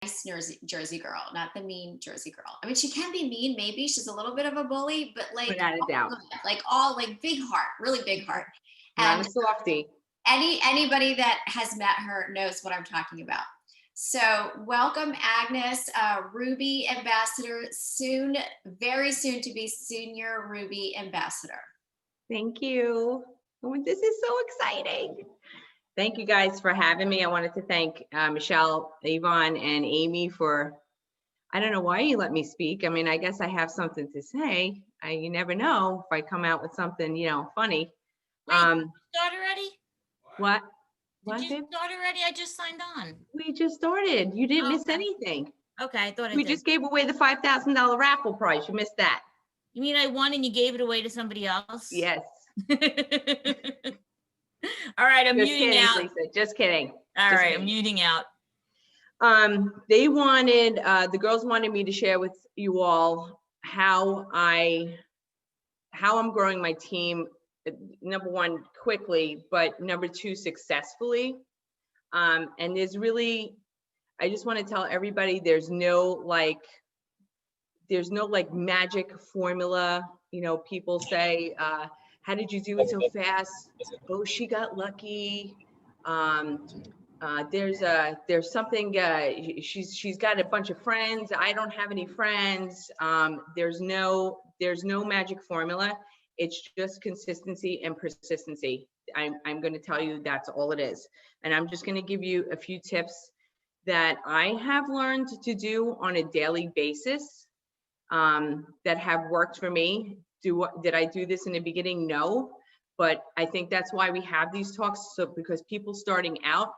nice Jersey girl, not the mean Jersey girl. I mean, she can be mean, maybe she's a little bit of a bully, but Without a doubt. all like big heart, really big heart. Not And a softie. anybody that has met her knows what I'm talking about. So welcome, Agnes, Ruby Ambassador, soon, very soon to be Senior Ruby Ambassador. Thank you. Oh, this is so exciting. Thank you guys for having me. I wanted to thank Michelle, Yvonne, and Amy for, I don't know why you let me speak. I mean, I guess I have something to say. You never know if I come out with something, funny. Wait, did you start already? What? Did you start already? I just signed on. We just started. You didn't miss anything. Okay, I thought we just gave away the $5,000 raffle prize. You missed that. You mean I won and you gave it away to somebody else? Yes. All right, I'm just muting kidding, out. Lisa. Just kidding. All just right, kidding. I'm muting out. They wanted, the girls wanted me to share with you all how I'm growing my team, number one, quickly, but number two, successfully. And there's really, I just want to tell everybody there's no magic formula. People say, how did you do it so fast? Oh, she got lucky. There's something, she's got a bunch of friends. I don't have any friends. There's no magic formula. It's just consistency and persistency. I'm going to tell you that's all it is. And I'm just going to give you a few tips that I have learned to do on a daily basis that have worked for me. Did I do this in the beginning? No, but I think that's why we have these talks. So because people starting out,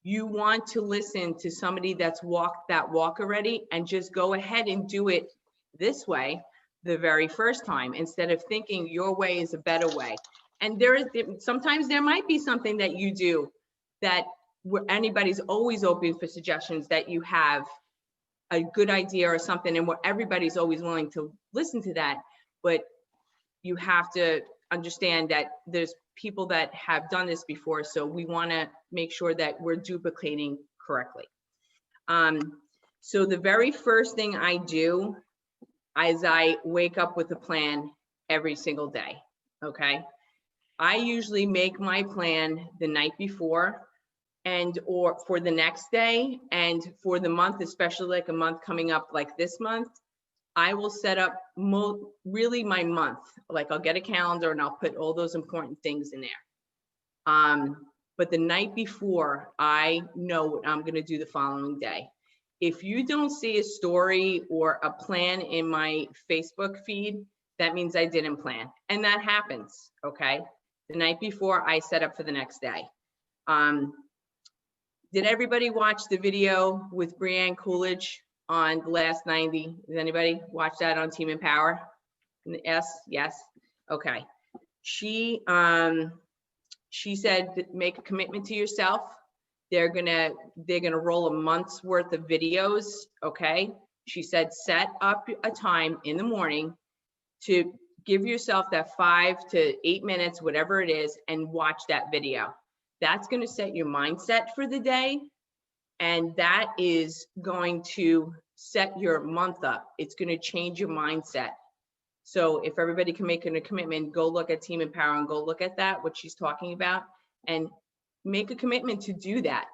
you want to listen to somebody that's walked that walk already and just go ahead and do it this way the very first time instead of thinking your way is a better way. And sometimes there might be something that you do that anybody's always open for suggestions, that you have a good idea or something, and where everybody's always willing to listen to that. But you have to understand that there's people that have done this before, so we want to make sure that we're duplicating correctly. So the very first thing I do is I wake up with a plan every single day. Okay, I usually make my plan the night before or for the next day, and for the month, especially like a month coming up like this month, I will set up really my month. Like I'll get a calendar and I'll put all those important things in there. But the night before, I know what I'm going to do the following day. If you don't see a story or a plan in my Facebook feed, that means I didn't plan. And that happens, okay? The night before, I set up for the next day. Did everybody watch the video with Brianne Coolidge on the last 90? Does anybody watch that on Team Empower? Yes. Okay. She said, make a commitment to yourself. They're gonna roll a month's worth of videos. Okay. She said, set up a time in the morning to give yourself that 5 to 8 minutes, whatever it is, and watch that video. That's going to set your mindset for the day, and that is going to set your month up. It's going to change your mindset. So if everybody can make a commitment, go look at Team Empower and go look at that, what she's talking about, and make a commitment to do that,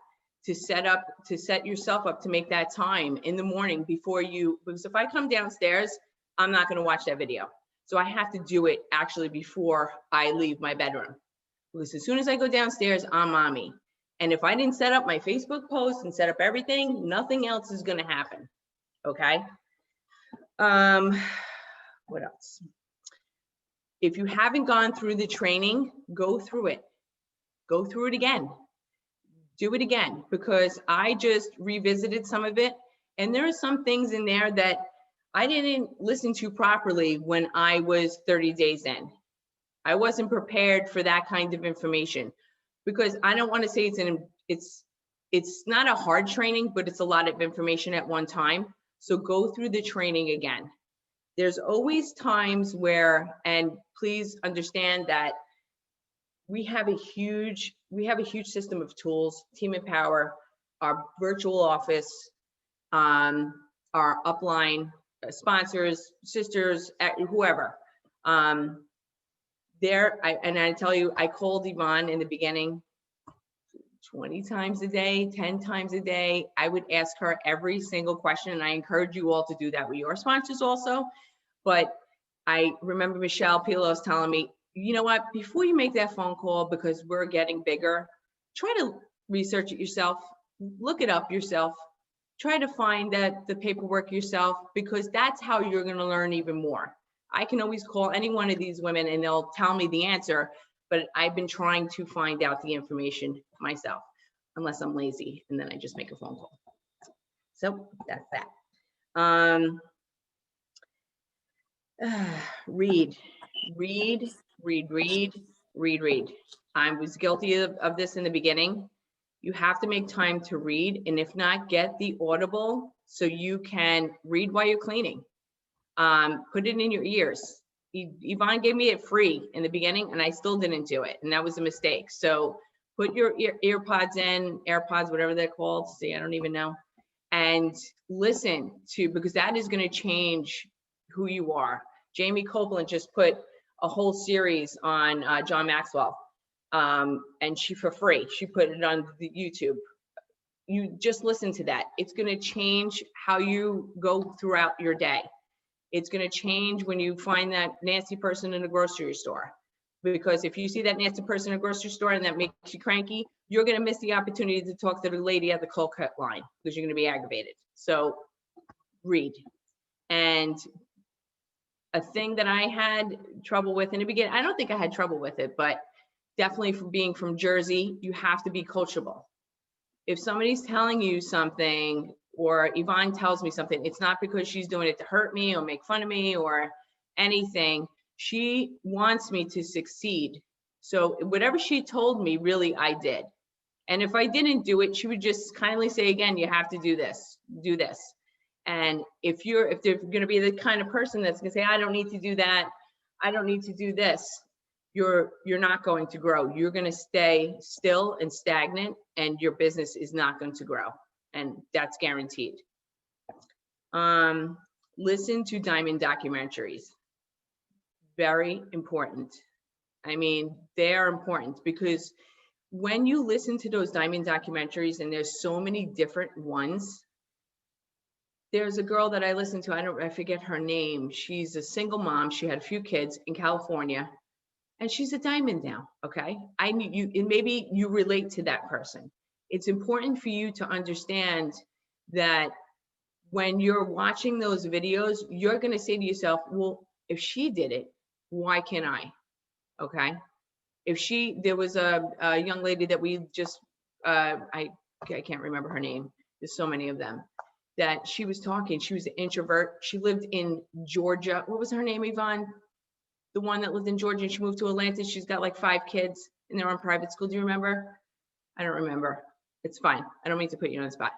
to set yourself up to make that time in the morning before because if I come downstairs, I'm not going to watch that video. So I have to do it actually before I leave my bedroom. Because as soon as I go downstairs, I'm on me. And if I didn't set up my Facebook post and set up everything, nothing else is going to happen. Okay. What else? If you haven't gone through the training, go through it. Go through it again. Do it again, because I just revisited some of it. And there are some things in there that I didn't listen to properly when I was 30 days in. I wasn't prepared for that kind of information, because I don't want to say it's not a hard training, but it's a lot of information at one time. So go through the training again. There's always times where, and please understand that we have a huge system of tools, Team Empower, our virtual office, our upline sponsors, sisters, whoever. And I tell you, I called Yvonne in the beginning 20 times a day, 10 times a day. I would ask her every single question, and I encourage you all to do that with your sponsors also. But I remember Michelle Pilos telling me, you know what, before you make that phone call, because we're getting bigger, try to research it yourself, look it up yourself, try to find the paperwork yourself, because that's how you're going to learn even more. I can always call any one of these women and they'll tell me the answer, but I've been trying to find out the information myself, unless I'm lazy, and then I just make a phone call. So that's that. Read. I was guilty of this in the beginning. You have to make time to read, and if not, get the Audible so you can read while you're cleaning. Put it in your ears. Yvonne gave me it free in the beginning, and I still didn't do it, and that was a mistake. So put your AirPods in, AirPods, whatever they're called. See, I don't even know. And listen to, because that is going to change who you are. Jamie Copeland just put a whole series on John Maxwell, and for free. She put it on the YouTube. You just listen to that. It's going to change how you go throughout your day. It's going to change when you find that nasty person in a grocery store. Because if you see that nasty person in a grocery store and that makes you cranky, you're going to miss the opportunity to talk to the lady at the cold cut line because you're going to be aggravated. So read. And a thing that I had trouble with in the beginning, I don't think I had trouble with it, but definitely from being from Jersey, you have to be coachable. If somebody's telling you something, or Yvonne tells me something, it's not because she's doing it to hurt me or make fun of me or anything. She wants me to succeed. So whatever she told me, really, I did. And if I didn't do it, she would just kindly say, again, you have to do this, do this. And if they're going to be the kind of person that's going to say, I don't need to do that, I don't need to do this, you're not going to grow. You're going to stay still and stagnant, and your business is not going to grow. And that's guaranteed. Listen to diamond documentaries. Very important. I mean, they're important because when you listen to those diamond documentaries, and there's so many different ones. There's a girl that I listen to, I forget her name. She's a single mom. She had a few kids in California, and she's a diamond now, okay? And maybe you relate to that person. It's important for you to understand that when you're watching those videos, you're going to say to yourself, well, if she did it, why can't I? Okay. There was a young lady that we just, I can't remember her name. There's so many of them that she was talking. She was an introvert. She lived in Georgia. What was her name, Yvonne? The one that lived in Georgia, and she moved to Atlanta. She's got like 5 kids and they're in private school. Do you remember? I don't remember. It's fine. I don't mean to put you on the spot.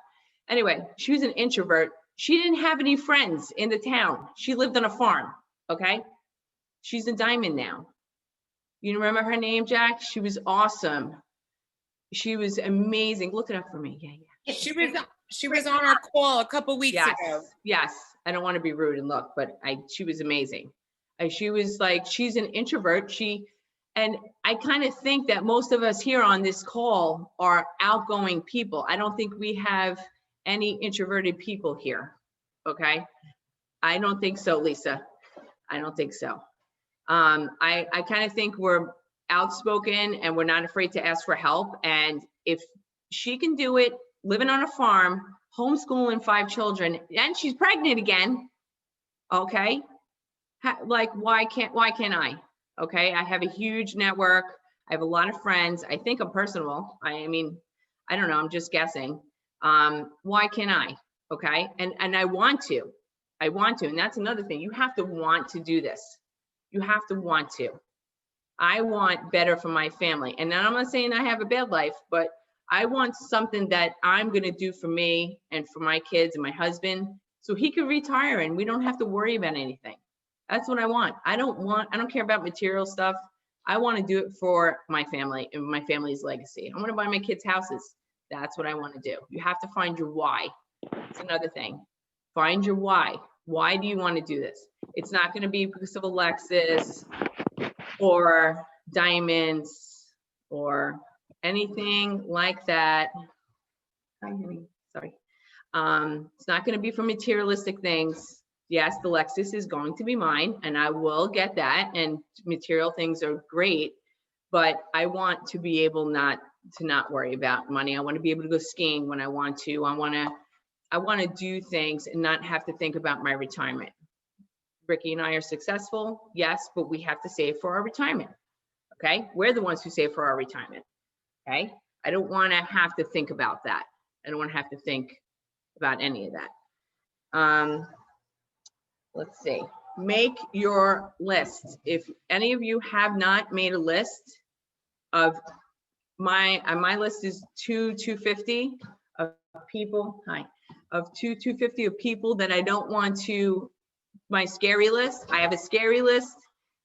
Anyway, she was an introvert. She didn't have any friends in the town. She lived on a farm, okay? She's a diamond now. You remember her name, Jack? She was awesome. She was amazing. Look it up for me. Yeah. She was on our call a couple weeks ago. Yes. I don't want to be rude and look, but she was amazing. She's an introvert. And I kind of think that most of us here on this call are outgoing people. I don't think we have any introverted people here, okay? I don't think so, Lisa. I don't think so. I kind of think we're outspoken and we're not afraid to ask for help. And if she can do it, living on a farm, homeschooling 5 children, and she's pregnant again, okay? Why can't I? Okay, I have a huge network. I have a lot of friends. I think I'm personable. I mean, I don't know, I'm just guessing. Why can't I? Okay, and I want to. And that's another thing. You have to want to do this. You have to want to. I want better for my family. And now I'm not saying I have a bad life, but I want something that I'm going to do for me and for my kids and my husband so he can retire and we don't have to worry about anything. That's what I want. I don't care about material stuff. I want to do it for my family and my family's legacy. I want to buy my kids houses. That's what I want to do. You have to find your why. It's another thing. Find your why. Why do you want to do this? It's not going to be because of a Lexus or diamonds or anything like that. Hi, honey. Sorry. It's not going to be for materialistic things. Yes, the Lexus is going to be mine, and I will get that, and material things are great, but I want to be able not worry about money. I want to be able to go skiing when I want to. I want to do things and not have to think about my retirement. Ricky and I are successful, yes, but we have to save for our retirement. Okay, we're the ones who save for our retirement. Okay, I don't want to have to think about that. I don't want to have to think about any of that. Let's see. Make your list. If any of you have not made a list of my list is 250 of people. Hi, of 250 of people that I don't want to. My scary list. I have a scary list,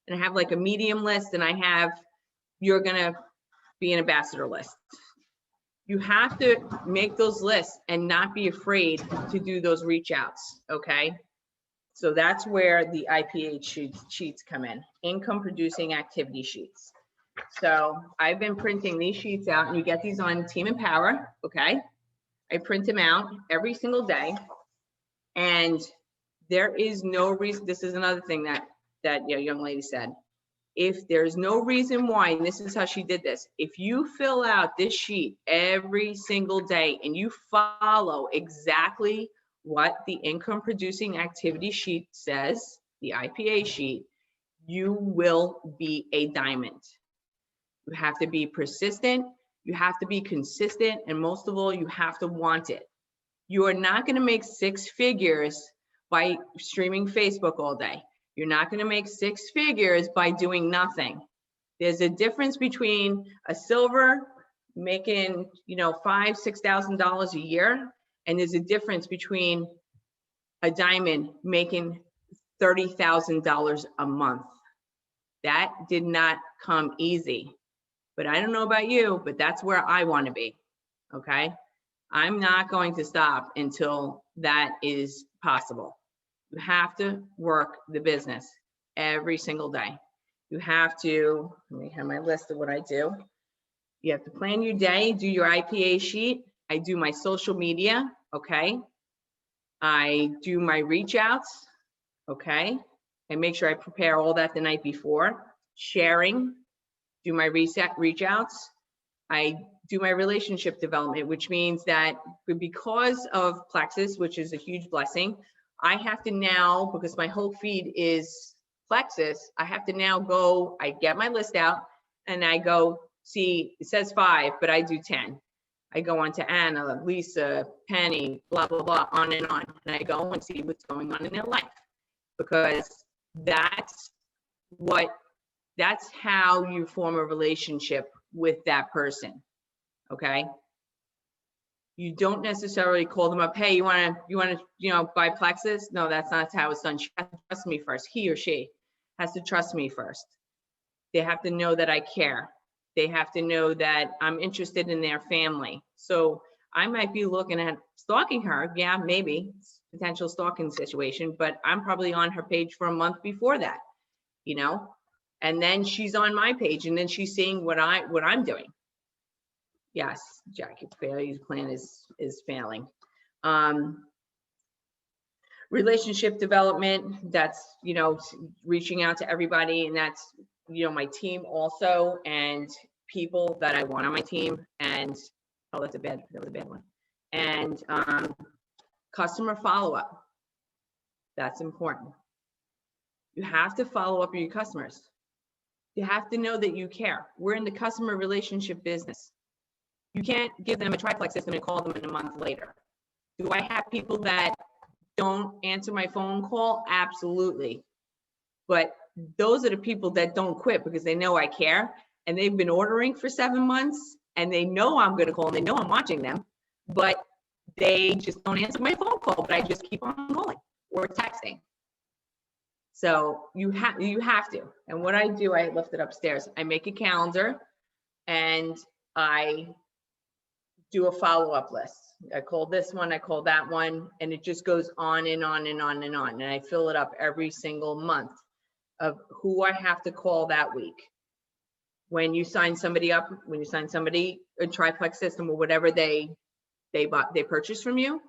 and I have like a medium list, and I have you're gonna be an ambassador list. You have to make those lists and not be afraid to do those reach outs. Okay. So that's where the IPH sheets come in, income producing activity sheets. So I've been printing these sheets out, and you get these on Team Empower, okay? I print them out every single day, and there is no reason, this is another thing that young lady said, if there's no reason why, and this is how she did this, if you fill out this sheet every single day and you follow exactly what the income producing activity sheet says, the IPA sheet, you will be a diamond. You have to be persistent, you have to be consistent, and most of all, you have to want it. You are not going to make six figures by streaming Facebook all day. You're not going to make six figures by doing nothing. There's a difference between a silver making, $5,000, $6,000 a year, and there's a difference between a diamond making $30,000 a month. That did not come easy. But I don't know about you, but that's where I want to be. Okay. I'm not going to stop until that is possible. You have to work the business every single day. You have to, let me have my list of what I do. You have to plan your day, do your IPA sheet. I do my social media, okay? I do my reach outs, okay? I make sure I prepare all that the night before. Sharing, do my reach outs. I do my relationship development, which means that because of Plexus, which is a huge blessing, I have to now, because my whole feed is Plexus, I have to now go, I get my list out and I go see, it says 5, but I do 10. I go on to Anna, Lisa, Penny, blah, blah, blah, on. And I go and see what's going on in their life, because that's how you form a relationship with that person. Okay. You don't necessarily call them up. Hey, you want to, buy Plexus? No, that's not how it's done. She has to trust me first. He or she has to trust me first. They have to know that I care. They have to know that I'm interested in their family. So I might be looking at stalking her. Yeah, maybe potential stalking situation, but I'm probably on her page for a month before that, and then she's on my page, and then she's seeing what I'm doing. Yes, Jackie, Bailey's plan is failing. Relationship development, that's, reaching out to everybody, and that's, my team also, and people that I want on my team, and, oh, that was a bad one. And customer follow-up, that's important. You have to follow up with your customers. You have to know that you care. We're in the customer relationship business. You can't give them a triplex system and call them in a month later. Do I have people that don't answer my phone call? Absolutely. But those are the people that don't quit because they know I care, and they've been ordering for 7 months, and they know I'm going to call, and they know I'm watching them, but they just don't answer my phone call, but I just keep on calling or texting. So you have to. And what I do, I lift it upstairs. I make a calendar, and I do a follow-up list. I called this one, I called that one, and it just goes on and on and on and on. And I fill it up every single month of who I have to call that week. When you sign somebody up, when you sign somebody a triplex system or whatever they purchase from you,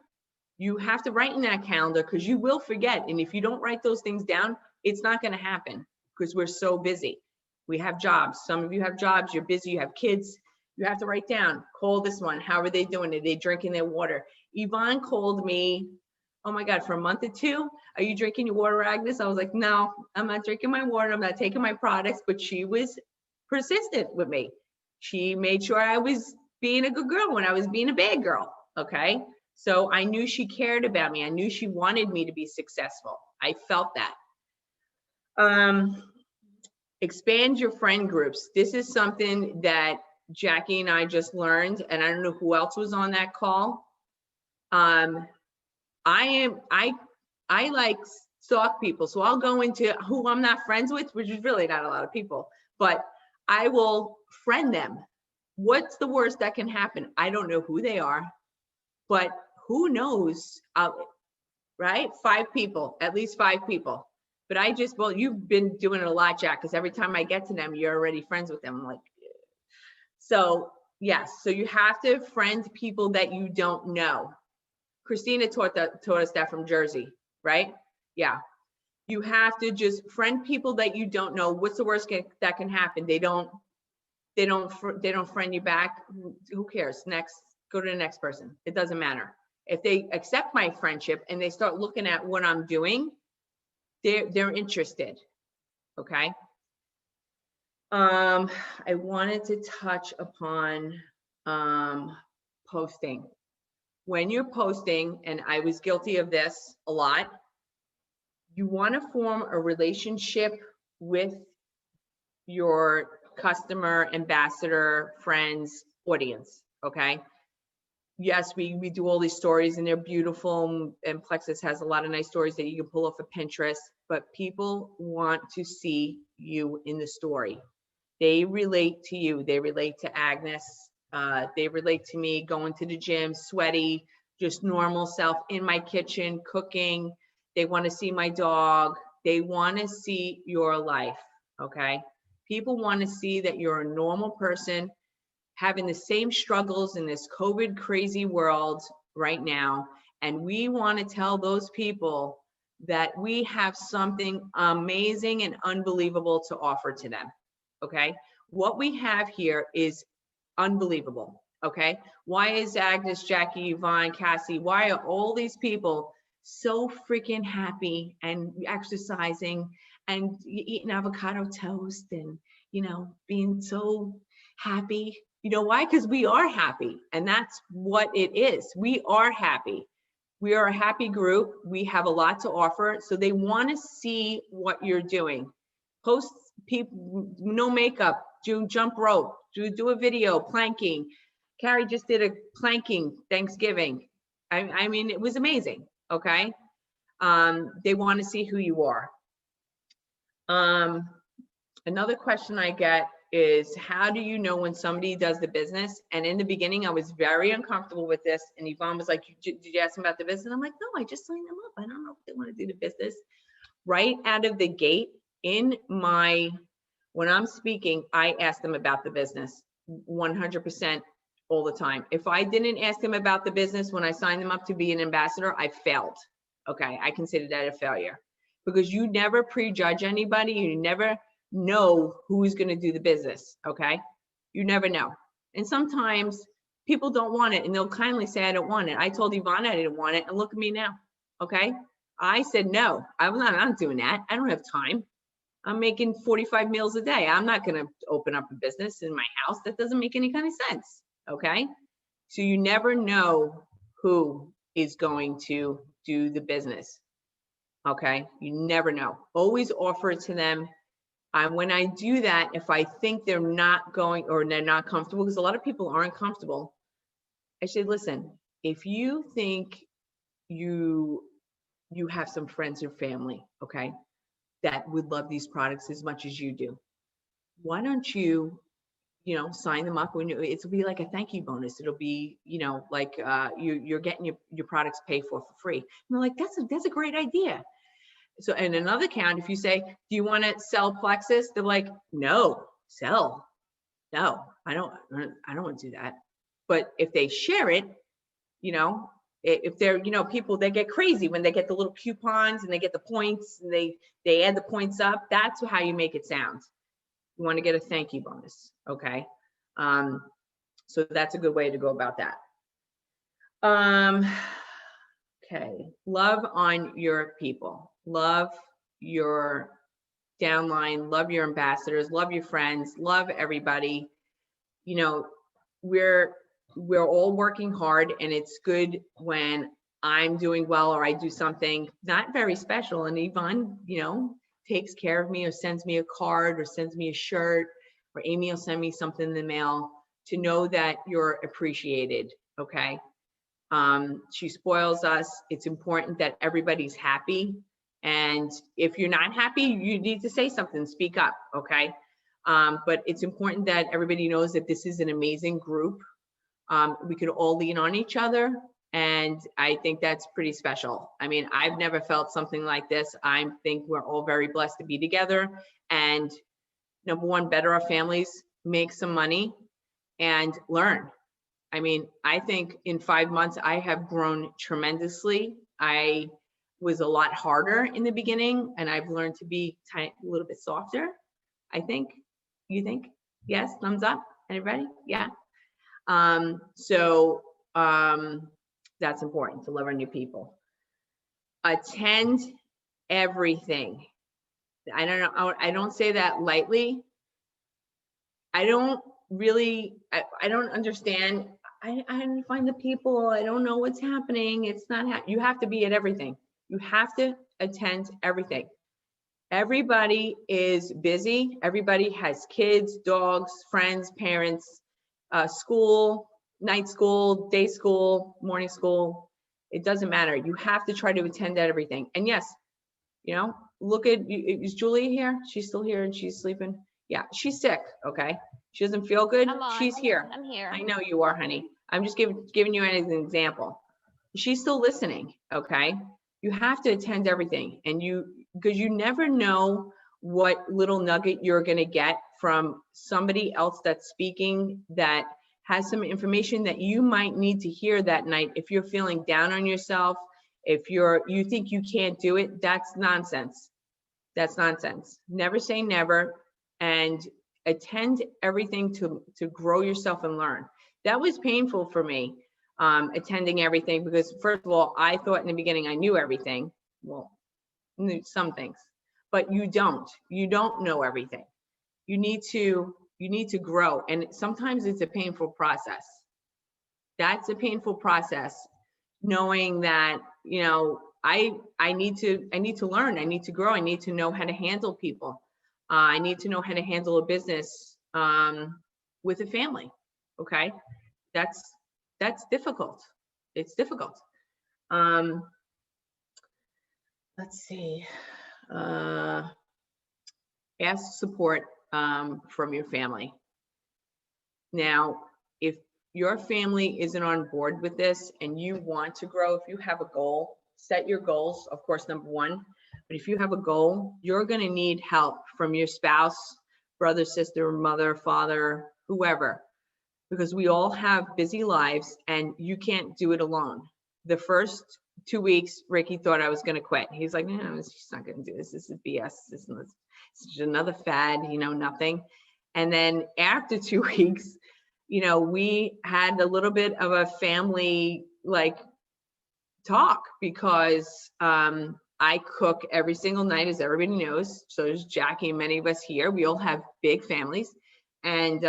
you have to write in that calendar because you will forget. And if you don't write those things down, it's not going to happen because we're so busy. We have jobs. Some of you have jobs, you're busy, you have kids. You have to write down, call this one. How are they doing? Are they drinking their water? Yvonne called me, oh my God, for a month or two. Are you drinking your water, Agnes? I was like, no, I'm not drinking my water. I'm not taking my products, but she was persistent with me. She made sure I was being a good girl when I was being a bad girl, okay? So I knew she cared about me. I knew she wanted me to be successful. I felt that. Expand your friend groups. This is something that Jackie and I just learned, and I don't know who else was on that call. I like stalk people, so I'll go into who I'm not friends with, which is really not a lot of people, but I will friend them. What's the worst that can happen? I don't know who they are, but who knows, right? 5 people, at least 5 people. But well, you've been doing it a lot, Jack, because every time I get to them, you're already friends with them. I'm like, so yes, so you have to friend people that you don't know. Christina taught us that from Jersey, right? Yeah. You have to just friend people that you don't know. What's the worst that can happen? They don't friend you back. Who cares? Next, go to the next person. It doesn't matter. If they accept my friendship and they start looking at what I'm doing, they're interested. Okay. I wanted to touch upon posting. When you're posting, and I was guilty of this a lot, you want to form a relationship with your customer, ambassador, friends, audience, okay? Yes, we do all these stories and they're beautiful, and Plexus has a lot of nice stories that you can pull off of Pinterest, but people want to see you in the story. They relate to you. They relate to Agnes. They relate to me going to the gym, sweaty, just normal self in my kitchen, cooking. They want to see my dog. They want to see your life, okay? People want to see that you're a normal person having the same struggles in this COVID crazy world right now. And we want to tell those people that we have something amazing and unbelievable to offer to them, okay? What we have here is unbelievable, okay? Why is Agnes, Jackie, Yvonne, Cassie, why are all these people so freaking happy and exercising and eating avocado toast and, you know, being so happy? You know why? Because we are happy, and that's what it is. We are happy. We are a happy group. We have a lot to offer. So they want to see what you're doing. Post people, no makeup, do jump rope, do a video, planking. Carrie just did a planking Thanksgiving. I mean, it was amazing, okay? They want to see who you are. Another question I get is, how do you know when somebody does the business? And in the beginning, I was very uncomfortable with this. And Yvonne was like, did you ask them about the business? I'm like, no, I just signed them up. I don't know if they want to do the business. Right out of the gate, when I'm speaking, I ask them about the business 100% all the time. If I didn't ask them about the business when I signed them up to be an ambassador, I failed. Okay, I consider that a failure, because you never prejudge anybody. You never know who's going to do the business, okay? You never know. And sometimes people don't want it and they'll kindly say, I don't want it. I told Yvonne I didn't want it, and look at me now, okay? I said, no, I'm not doing that. I don't have time. I'm making 45 meals a day. I'm not going to open up a business in my house. That doesn't make any kind of sense, okay? So you never know who is going to do the business, okay? You never know. Always offer it to them. When I do that, if I think they're not going, or they're not comfortable, because a lot of people aren't comfortable, I say, listen, if you think you have some friends or family, okay, that would love these products as much as you do, why don't you sign them up when it'll be like a thank you bonus. It'll be, like you're getting your products paid for free. And they're like, that's a great idea. So in another account, if you say, do you want to sell Plexus? They're like, no, sell. No, I don't want to do that. But if they share it, if they're, people, they get crazy when they get the little coupons and they get the points and they add the points up. That's how you make it sound. You want to get a thank you bonus. Okay. So that's a good way to go about that. Okay. Love on your people, love your downline, love your ambassadors, love your friends, love everybody. We're all working hard, and it's good when I'm doing well or I do something not very special and Yvonne, takes care of me or sends me a card or sends me a shirt, or Amy will send me something in the mail, to know that you're appreciated. Okay. She spoils us. It's important that everybody's happy. And if you're not happy, you need to say something, speak up. Okay. But it's important that everybody knows that this is an amazing group. We could all lean on each other. And I think that's pretty special. I mean, I've never felt something like this. I think we're all very blessed to be together. And number one, better our families, make some money, and learn. I mean, I think in 5 months, I have grown tremendously. I was a lot harder in the beginning, and I've learned to be a little bit softer, I think. You think? Yes, thumbs up, everybody? Yeah. That's important, to love our new people. Attend everything. I don't know, I don't say that lightly. I don't understand. I didn't find the people. I don't know what's happening. It's not, you have to be at everything. You have to attend everything. Everybody is busy. Everybody has kids, dogs, friends, parents, school, night school, day school, morning school. It doesn't matter. You have to try to attend everything. And yes, look at, is Julia here? She's still here and she's sleeping. Yeah, she's sick. Okay. She doesn't feel good. She's here. I'm here. I know you are, honey. I'm just giving you as an example. She's still listening. Okay. You have to attend everything, and because you never know what little nugget you're going to get from somebody else that's speaking, that has some information that you might need to hear that night. If you're feeling down on yourself, if you think you can't do it, that's nonsense. That's nonsense. Never say never, and attend everything to grow yourself and learn. That was painful for me, attending everything, because first of all, I thought in the beginning I knew everything. Well, knew some things, but you don't know everything. You need to grow, and sometimes it's a painful process. That's a painful process, knowing that, I need to learn, I need to grow, I need to know how to handle people. I need to know how to handle a business with a family. Okay, that's difficult. It's difficult. Let's see. Ask support from your family. Now, if your family isn't on board with this and you want to grow, if you have a goal, set your goals, of course, number one. But if you have a goal, you're going to need help from your spouse, brother, sister, mother, father, whoever, because we all have busy lives and you can't do it alone. The first 2 weeks, Ricky thought I was going to quit. He's like, no, she's not going to do this. This is BS. This is just another fad, nothing. And then after 2 weeks, we had a little bit of a family talk, because I cook every single night, as everybody knows. So there's Jackie and many of us here. We all have big families, and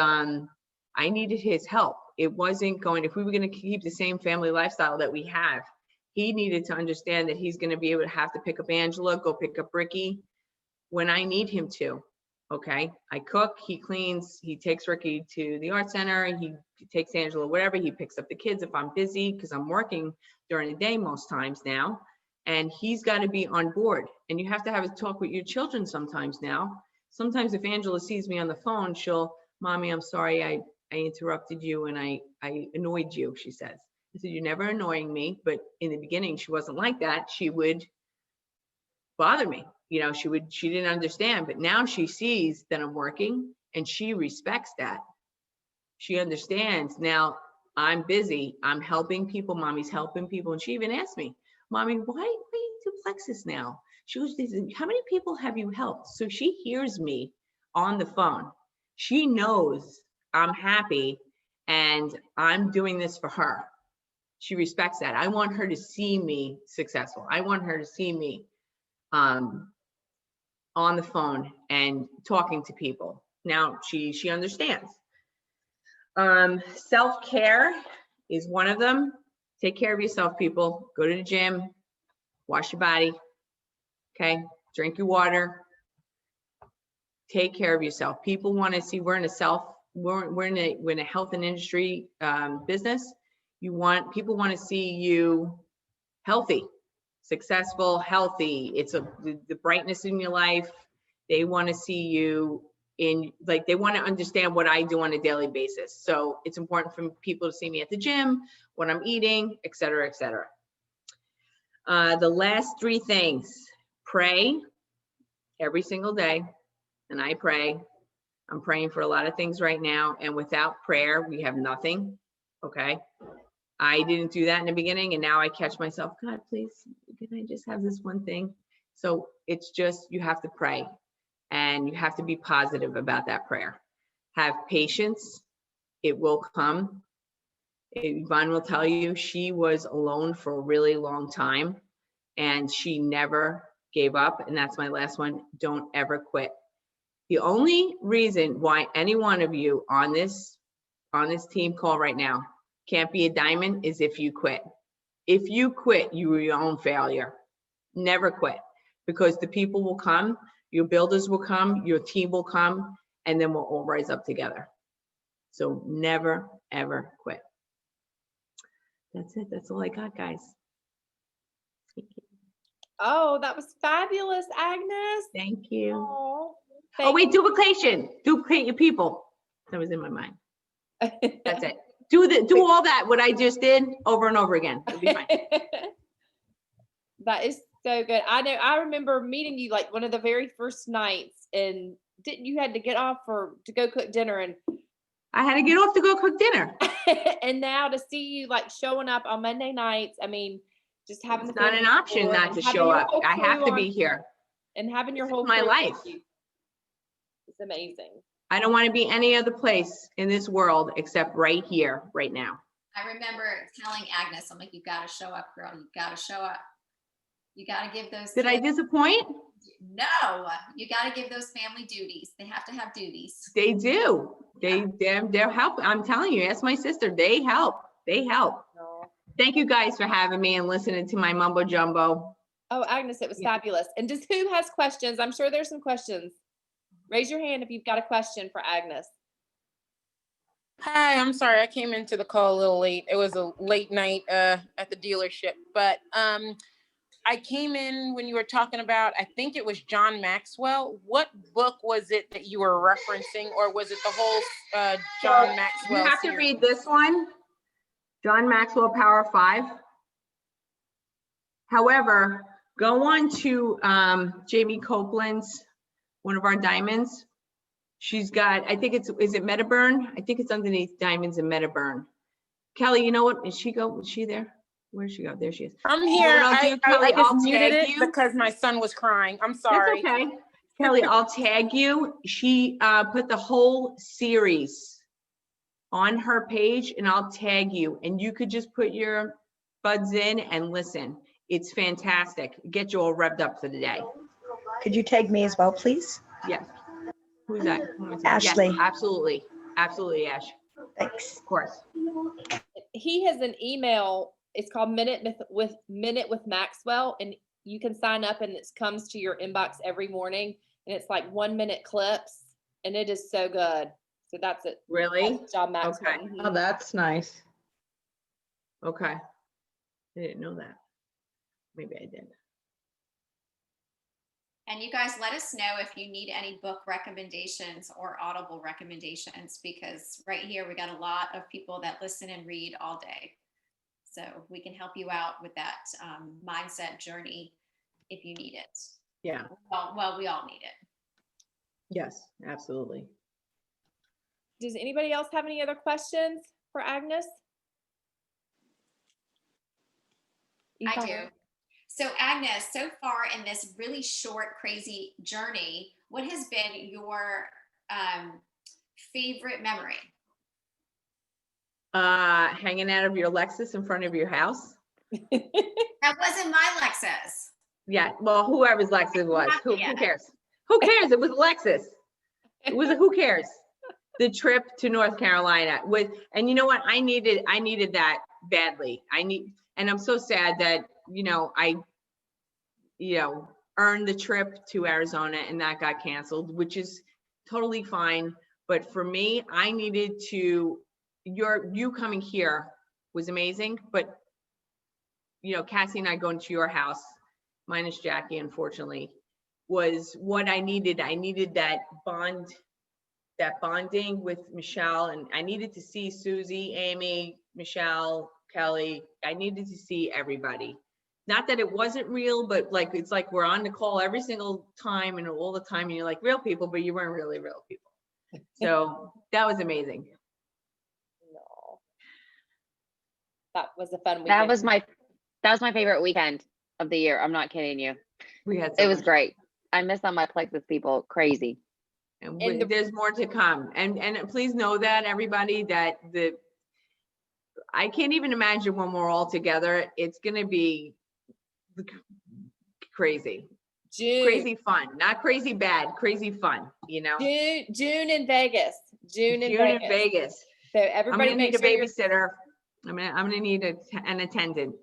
I needed his help. It wasn't going, if we were going to keep the same family lifestyle that we have, he needed to understand that he's going to be able to have to pick up Angela, go pick up Ricky when I need him to. Okay, I cook, he cleans, he takes Ricky to the art center, he takes Angela, whatever, he picks up the kids if I'm busy, because I'm working during the day most times now, and he's got to be on board. And you have to have a talk with your children sometimes now. Sometimes if Angela sees me on the phone, she'll Mommy, I'm sorry I interrupted you and I annoyed you, she says. I said, you're never annoying me. But in the beginning, she wasn't like that. She would bother me. You know, she didn't understand, but now she sees that I'm working and she respects that. She understands now I'm busy. I'm helping people. Mommy's helping people. And she even asked me, Mommy, why you do Plexus now? She was, how many people have you helped? So she hears me on the phone. She knows I'm happy and I'm doing this for her. She respects that. I want her to see me successful. I want her to see me on the phone and talking to people. Now she understands. Self-care is one of them. Take care of yourself, people. Go to the gym, wash your body, okay? Drink your water. Take care of yourself. People want to see, we're in a health and industry business. People want to see you healthy, successful, healthy. It's the brightness in your life. They want to see you they want to understand what I do on a daily basis. So it's important for people to see me at the gym, what I'm eating, et cetera, et cetera. The last three things: pray every single day. And I pray. I'm praying for a lot of things right now. And without prayer, we have nothing. Okay. I didn't do that in the beginning. And now I catch myself, God, please, can I just have this one thing? So it's just, you have to pray and you have to be positive about that prayer. Have patience. It will come. Yvonne will tell you she was alone for a really long time and she never gave up. And that's my last one. Don't ever quit. The only reason why any one of you on this team call right now can't be a diamond is if you quit. If you quit, you are your own failure. Never quit, because the people will come, your builders will come, your team will come, and then we'll all rise up together. So never, ever quit. That's it. That's all I got, guys. Oh, that was fabulous, Agnes. Thank you. Oh, wait, duplication. Duplicate your people. That was in my mind. That's it. Do all that, what I just did, over and over again. It'll be fine. That is so good. I know, I remember meeting you like one of the very first nights, and didn't you had to get off to go cook dinner, and I had to get off to go cook dinner. and now to see you like showing up on Monday nights, I mean, just having It's not an option not to show up. I have to be here. And having your whole my life. It's amazing. I don't want to be any other place in this world except right here, right now. I remember telling Agnes, I'm like, you got to show up, girl. You got to show up. You got to give those. Did I disappoint? No, you got to give those family duties. They have to have duties. They do. They're help. I'm telling you, ask my sister. They help. They help. No. Thank you guys for having me and listening to my mumbo jumbo. Oh, Agnes, it was fabulous. And just who has questions? I'm sure there's some questions. Raise your hand if you've got a question for Agnes. Hi, I'm sorry. I came into the call a little late. It was a late night at the dealership, but I came in when you were talking about, I think it was John Maxwell. What book was it that you were referencing, or was it the whole John Maxwell You have series? to read this one, John Maxwell, Power 5. However, go on to Jamie Copeland's, one of our diamonds. She's got, I think is it Metaburn? I think it's underneath Diamonds and Metaburn. Kelly, you know what? Is she there? Where'd she go? There she is. I'm here. Kelly, I just I'll muted tag it you. because my son was crying. I'm sorry. That's okay. Kelly, I'll tag you. She put the whole series on her page, and I'll tag you. And you could just put your buds in and listen. It's fantastic. Get you all revved up for the day. Could you tag me as well, please? Yes. Who's that? Ashley. Yes, absolutely. Absolutely, Ash. Thanks. Of course. He has an email. It's called Minute with Maxwell, and you can sign up, and it comes to your inbox every morning, and it's like 1-minute clips, and it is so good. So that's it. Really? That's John Maxwell. Okay. Oh, that's nice. Okay. I didn't know that. Maybe I did. And you guys let us know if you need any book recommendations or Audible recommendations, because right here we got a lot of people that listen and read all day. So we can help you out with that mindset journey if you need it. Yeah. Well, we all need it. Yes, absolutely. Does anybody else have any other questions for Agnes? I do. So Agnes, so far in this really short, crazy journey, what has been your favorite memory? Hanging out of your Lexus in front of your house. That wasn't my Lexus. Yeah, well, whoever's Lexus was, who Yeah. cares? Who cares? It was Lexus. It was a who cares? The trip to North Carolina with, and you know what? I needed that badly. And I'm so sad that, I earned the trip to Arizona and that got canceled, which is totally fine. But for me, I needed to, you coming here was amazing, but Cassie and I going to your house, minus Jackie, unfortunately, was what I needed. I needed that bonding with Michelle, and I needed to see Susie, Amy, Michelle, Kelly. I needed to see everybody. Not that it wasn't real, but like, it's like we're on the call every single time and all the time, and you're like real people, but you weren't really real people. So that was amazing. No. That was a fun weekend. That was my favorite weekend of the year. I'm not kidding you. We had so It was much great. I miss on my Plexus people. Crazy. And And there's more to come. And please know that, everybody, that I can't even imagine when we're all together. It's gonna be crazy. Crazy fun, not crazy bad, crazy fun, June in Vegas. June in Vegas. So I'm everybody gonna make need a sure you're babysitter. I'm gonna need an attendant.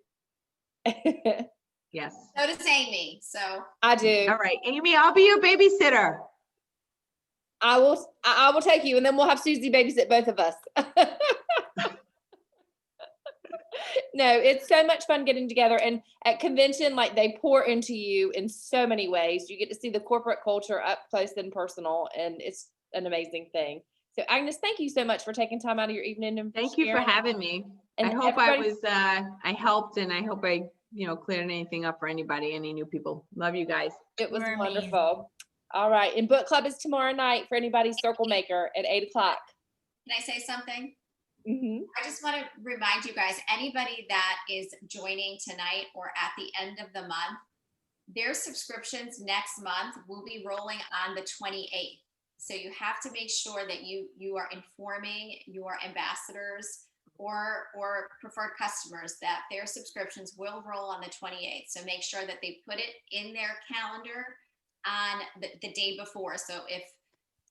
Yes. So does Amy. So I do. All right, Amy, I'll be your babysitter. I will take you, and then we'll have Susie babysit both of us. No, it's so much fun getting together, and at convention, like, they pour into you in so many ways. You get to see the corporate culture up close and personal, and it's an amazing thing. So Agnes, thank you so much for taking time out of your evening. And Thank you for sharing. having me. And I hope I everybody- was I helped, and I hope I cleared anything up for anybody, any new people. Love you guys. It was You're amazing. wonderful. All right, and book club is tomorrow night for anybody circle maker at 8:00. can I say something? Mm-hmm. I just want to remind you guys, anybody that is joining tonight or at the end of the month, their subscriptions next month will be rolling on the 28th. So you have to make sure that you are informing your ambassadors or preferred customers that their subscriptions will roll on the 28th. So make sure that they put it in their calendar on the day before. So if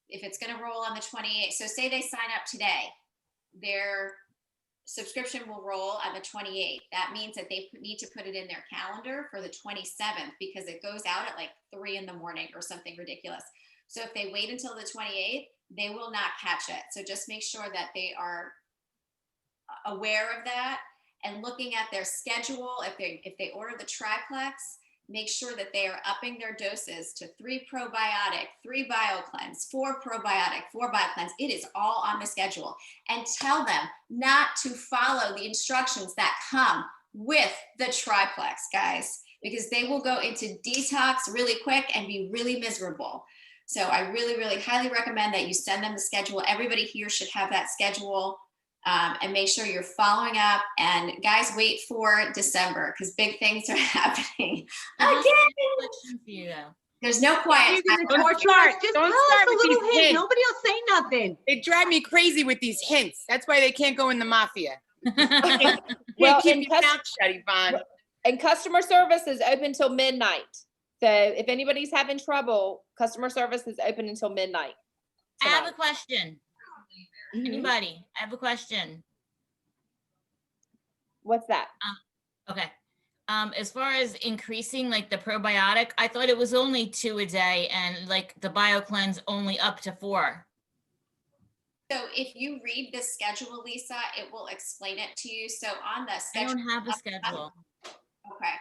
it's going to roll on the 28th, so say they sign up today, their subscription will roll on the 28th. That means that they need to put it in their calendar for the 27th, because it goes out at like 3 in the morning or something ridiculous. So if they wait until the 28th, they will not catch it. So just make sure that they are aware of that and looking at their schedule. If they order the triplex, make sure that they are upping their doses to 3 probiotic, 3 BioCleanse, 4 probiotic, 4 BioCleanse. It is all on the schedule. And tell them not to follow the instructions that come with the triplex, guys, because they will go into detox really quick and be really miserable. So I really, really highly recommend that you send them the schedule. Everybody here should have that schedule. And make sure you're following up. And guys, wait for December, because big things are happening again. Question for you though. There's no quiet. You're time. gonna torture us. Just Don't tell start us a with little these hint. hints. Nobody will say nothing. They drive me crazy with these hints. That's why they can't go in the mafia. Well, Well, keep and your mouth shut, Yvonne. And customer service is open till midnight. So if anybody's having trouble, customer service is open until midnight. I have a tonight. question. Mhm. Anybody? I have a question. What's that? Okay. As far as increasing like the probiotic, I thought it was only 2 a day, and like the BioCleanse only up to 4. So if you read the schedule, Lisa, it will explain it to you. So on the I schedule, don't have a schedule. okay.